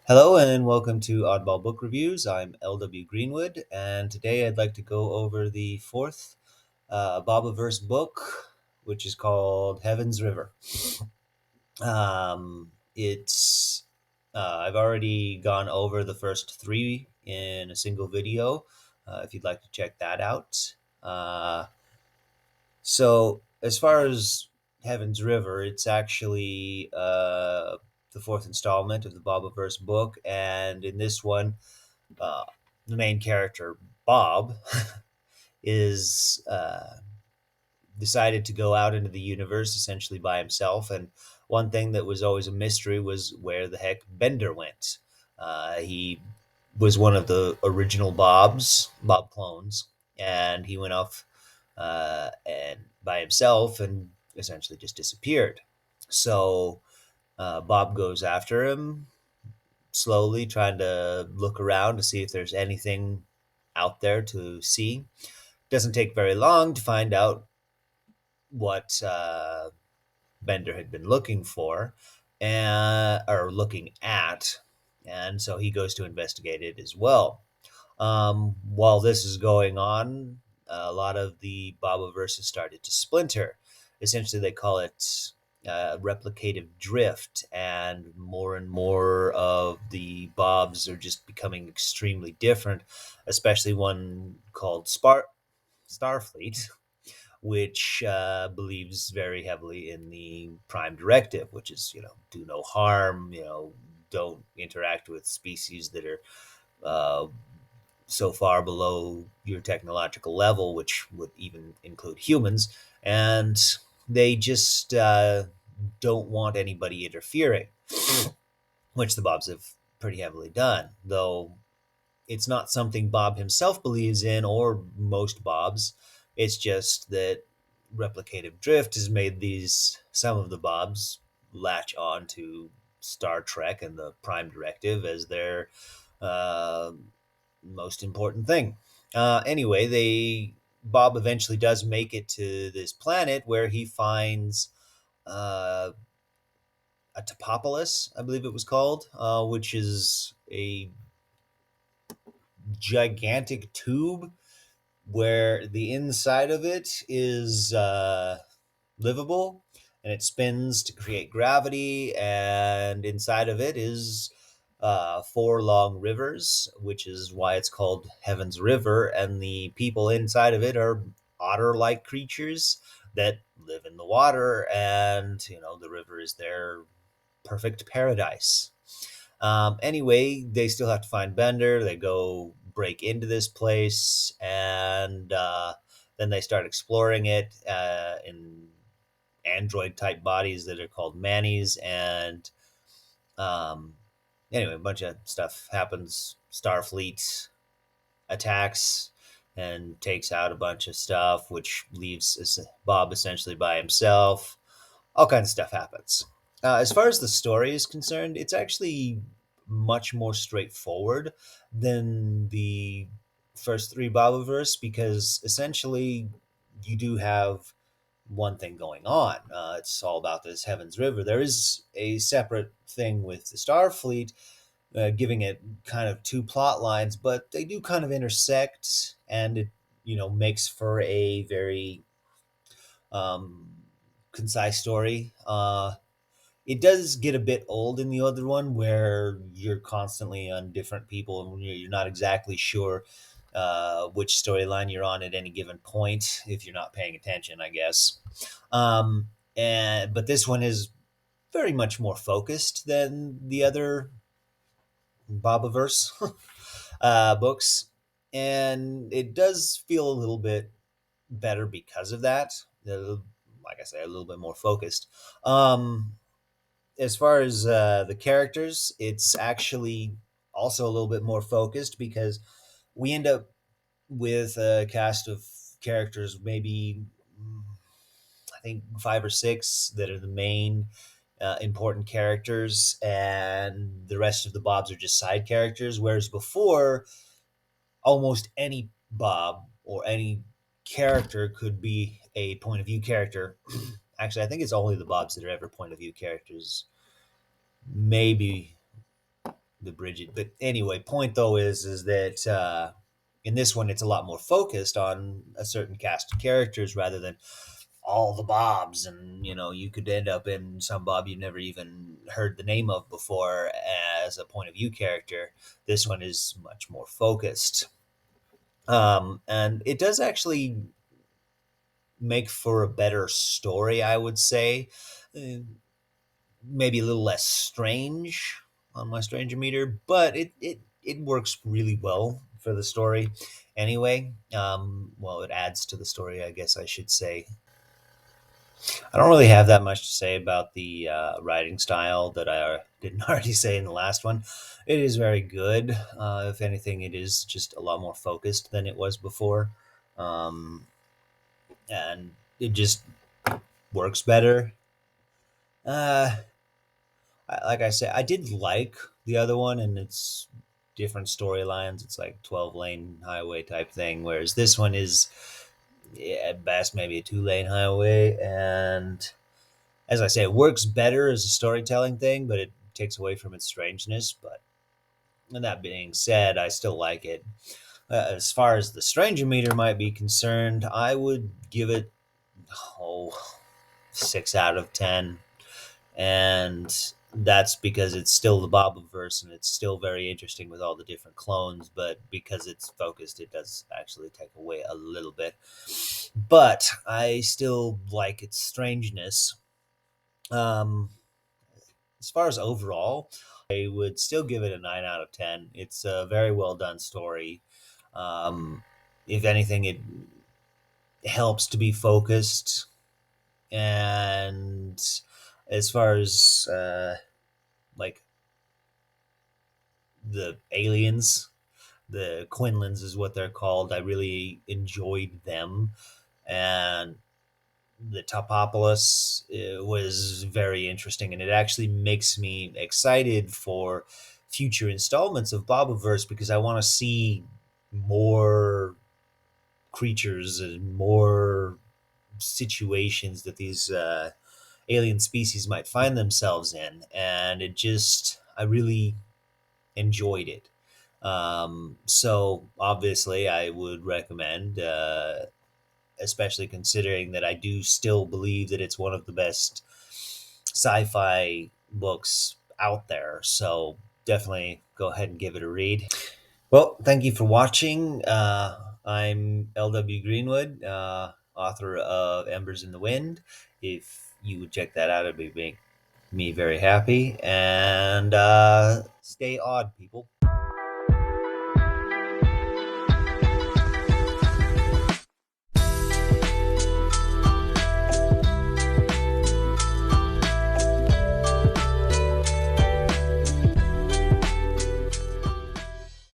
Hello and welcome to Oddball Book Reviews. I'm LW Greenwood, and today I'd like to go over the fourth bobiverse book, which is called Heaven's River. It's I've already gone over the first three in a single video. If you'd like to check that out. So as far as Heaven's River, it's actually the fourth installment of the bobiverse book, and in this one uh, the main character Bob is decided to go out into the universe essentially by himself. And one thing that was always a mystery was where the heck Bender went. He was one of the original Bob clones, and he went off and by himself and essentially just disappeared. So Bob goes after him slowly, trying to look around to see if there's anything out there to see. Doesn't take very long to find out what Bender had been looking for, or looking at, and so he goes to investigate it as well. While this is going on, a lot of the Bobiverse has started to splinter. Essentially, they call it replicative drift, and more of the Bobs are just becoming extremely different, especially one called Starfleet, which believes very heavily in the Prime Directive, which is, do no harm, don't interact with species that are uh, so far below your technological level, which would even include humans, and they just don't want anybody interfering, which the Bobs have pretty heavily done, though it's not something Bob himself believes in, or most Bobs. It's just that replicative drift has made some of the Bobs latch on to Star Trek and the Prime Directive as their uh, most important thing. Anyway, they Bob eventually does make it to this planet where he finds uh, a Topopolis, I believe it was called, which is a gigantic tube where the inside of it is livable, and it spins to create gravity, and inside of it is four long rivers, which is why it's called Heaven's River, and the people inside of it are otter-like creatures that live in the water, and the river is their perfect paradise. Anyway, they still have to find Bender. They go break into this place, and then they start exploring it in android type bodies that are called Mannies. And um, anyway, a bunch of stuff happens. Starfleet attacks and takes out a bunch of stuff, which leaves Bob essentially by himself. All kinds of stuff happens. As far as the story is concerned, it's actually much more straightforward than the first three Bible-verse, because essentially you do have one thing going on. It's all about this Heaven's River. There is a separate thing with the Starfleet, giving it kind of two plot lines, but they do kind of intersect, and it makes for a very um, concise story. It does get a bit old in the other one, where you're constantly on different people and you're not exactly sure which storyline you're on at any given point if you're not paying attention, I guess. But this one is very much more focused than the other Bobiverse books, and it does feel a little bit better because of that. Like I say, a little bit more focused. As far as the characters, it's actually also a little bit more focused, because we end up with a cast of characters, maybe I think five or six that are the main important characters, and the rest of the Bobs are just side characters. Whereas before, almost any Bob or any character could be a point of view character. Actually, I think it's only the Bobs that are ever point of view characters. Maybe the Bridget. But anyway, point though is that in this one it's a lot more focused on a certain cast of characters rather than all the Bobs, and you could end up in some Bob you never even heard the name of before as a point of view character. This one is much more focused, and it does actually make for a better story, I would say. Uh, Maybe a little less strange on my stranger meter, but it works really well for the story anyway. Well, it adds to the story, I guess I should say. I don't really have that much to say about the writing style that I didn't already say in the last one. It is very good. If anything, it is just a lot more focused than it was before, and it just works better. Uh, like I said, I did like the other one, and it's different storylines. It's like 12-lane highway type thing, whereas this one is, yeah, at best maybe a 2-lane highway. And as I say, it works better as a storytelling thing, but it takes away from its strangeness. But and that being said, I still like it. As far as the stranger meter might be concerned, I would give it, oh, 6 out of 10. And that's because it's still the bobiverse and it's still very interesting with all the different clones, but because it's focused, it does actually take away a little bit. But I still like its strangeness. um as far as overall, I would still give it a 9 out of 10. It's a very well done story. If anything, it helps to be focused. And as far as like the aliens, the Quinlans is what they're called, I really enjoyed them. And the Topopolis was very interesting, and it actually makes me excited for future installments of Bobiverse because I want to see more creatures and more situations that these alien species might find themselves in, and I really enjoyed it. So obviously, I would recommend, especially considering that I do still believe that it's one of the best sci-fi books out there. So definitely go ahead and give it a read. Well, thank you for watching. I'm LW Greenwood, author of Embers in the Wind. If you would check that out, it'd be make me very happy. And stay odd, people.